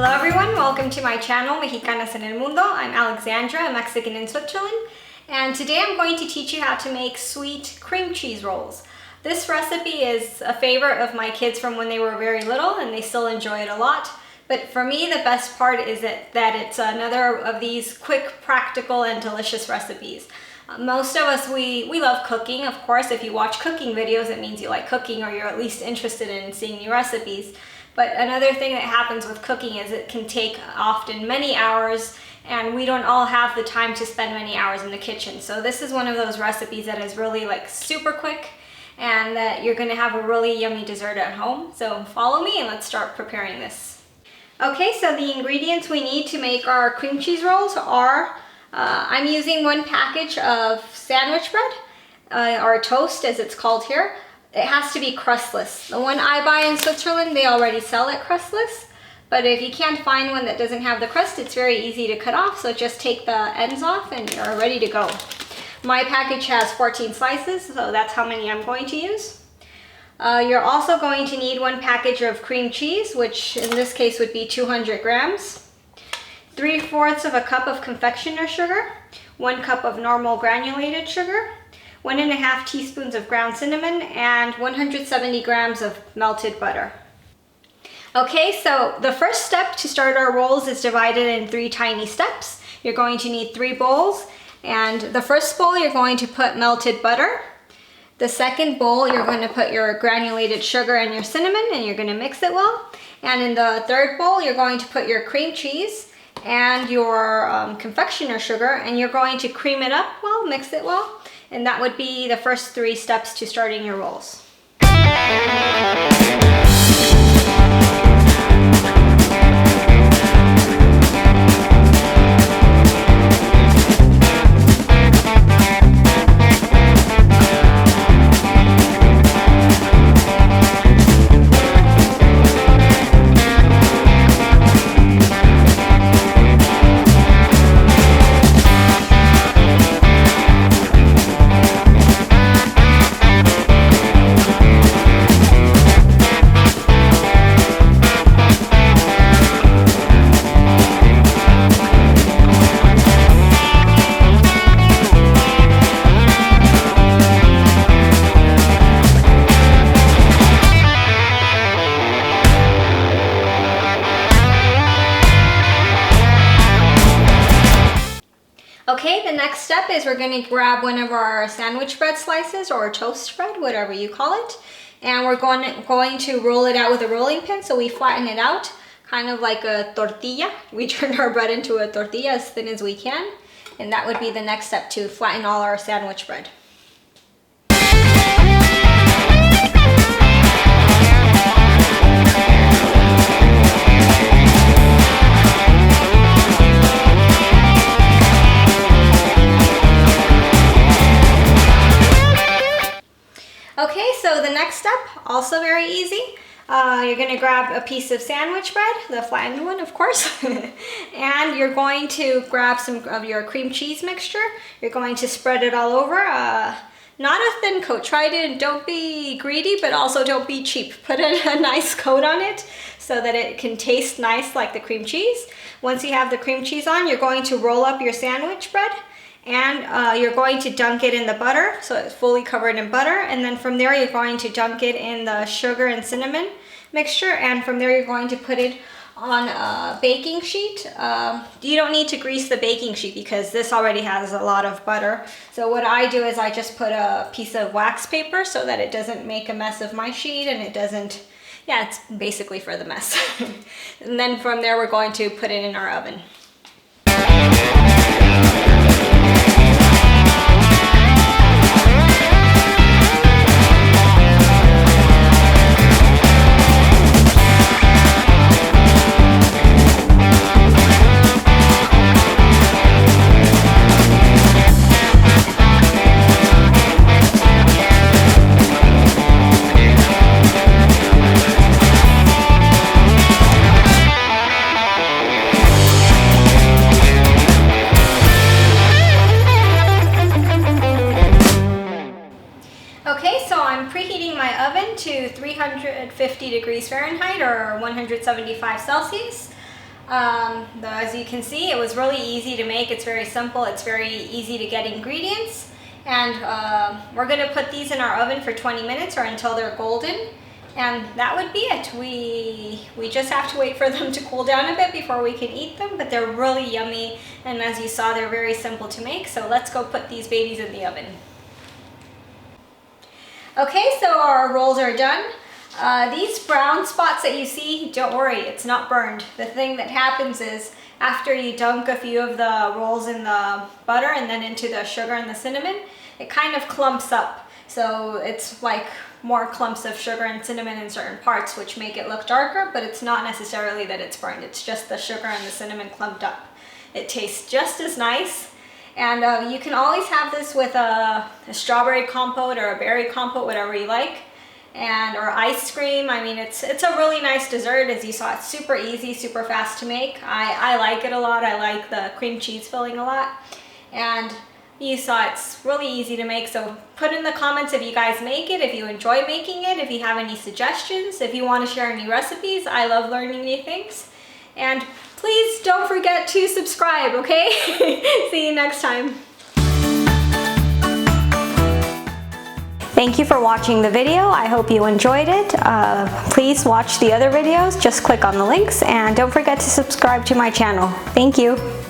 Hello everyone, welcome to my channel, Mexicanas en el Mundo. I'm Alexandra, a Mexican in Switzerland, and today I'm going to teach you how to make sweet cream cheese rolls. This recipe is a favorite of my kids from when they were very little, and they still enjoy it a lot. But for me, the best part is that it's another of these quick, practical, and delicious recipes. Most of us, we love cooking. Of course, if you watch cooking videos, it means you like cooking or you're at least interested in seeing new recipes. But another thing that happens with cooking is it can take often many hours, and we don't all have the time to spend many hours in the kitchen. So this is one of those recipes that is really like super quick and that you're gonna have a really yummy dessert at home. So follow me and let's start preparing this. Okay, so the ingredients we need to make our cream cheese rolls are, I'm using 1 package of sandwich bread, or toast as it's called here. It has to be crustless. The one I buy in Switzerland, they already sell it crustless. But if you can't find one that doesn't have the crust, it's very easy to cut off. So just take the ends off and you're ready to go. My package has 14 slices, so that's how many I'm going to use. You're also going to need 1 package of cream cheese, which in this case would be 200 grams. 3/4 of a cup of confectioner sugar. 1 cup of normal granulated sugar. 1.5 teaspoons of ground cinnamon, and 170 grams of melted butter. Okay, so the first step to start our rolls is divided in 3 tiny steps. You're going to need 3 bowls, and the first bowl you're going to put melted butter. The second bowl you're going to put your granulated sugar and your cinnamon, and you're going to mix it well. And in the third bowl you're going to put your cream cheese and your confectioner sugar, and you're going to cream it up well, mix it well. And that would be the first 3 steps to starting your rolls. Okay, the next step is we're going to grab one of our sandwich bread slices or toast bread, whatever you call it, and we're going to roll it out with a rolling pin, so we flatten it out, kind of like a tortilla. We turn our bread into a tortilla as thin as we can, and that would be the next step, to flatten all our sandwich bread. Okay, so the next step, also very easy. You're going to grab a piece of sandwich bread, the flattened one of course, and you're going to grab some of your cream cheese mixture. You're going to spread it all over, not a thin coat. Don't be greedy, but also don't be cheap. Put a nice coat on it so that it can taste nice like the cream cheese. Once you have the cream cheese on, you're going to roll up your sandwich bread, and you're going to dunk it in the butter, so it's fully covered in butter, and then from there you're going to dunk it in the sugar and cinnamon mixture, and from there you're going to put it on a baking sheet. You don't need to grease the baking sheet because this already has a lot of butter. So what I do is I just put a piece of wax paper so that it doesn't make a mess of my sheet, and it doesn't, yeah, it's basically for the mess. And then from there we're going to put it in our oven. to 350 degrees Fahrenheit or 175 Celsius. As you can see, it was really easy to make. It's very simple. It's very easy to get ingredients. And we're going to put these in our oven for 20 minutes or until they're golden. And that would be it. We just have to wait for them to cool down a bit before we can eat them, but they're really yummy. And as you saw, they're very simple to make. So let's go put these babies in the oven. Okay, so our rolls are done. These brown spots that you see, don't worry, it's not burned. The thing that happens is after you dunk a few of the rolls in the butter and then into the sugar and the cinnamon, it kind of clumps up. So it's like more clumps of sugar and cinnamon in certain parts, which make it look darker, but it's not necessarily that it's burned. It's just the sugar and the cinnamon clumped up. It tastes just as nice. And you can always have this with a strawberry compote or a berry compote, whatever you like. Or ice cream. I mean, it's a really nice dessert. As you saw, it's super easy, super fast to make. I like it a lot. I like the cream cheese filling a lot. And you saw it's really easy to make. So put in the comments if you guys make it, if you enjoy making it, if you have any suggestions, if you want to share any recipes. I love learning new things. And please don't forget to subscribe, okay? See you next time. Thank you for watching the video. I hope you enjoyed it. Please watch the other videos. Just click on the links and don't forget to subscribe to my channel. Thank you.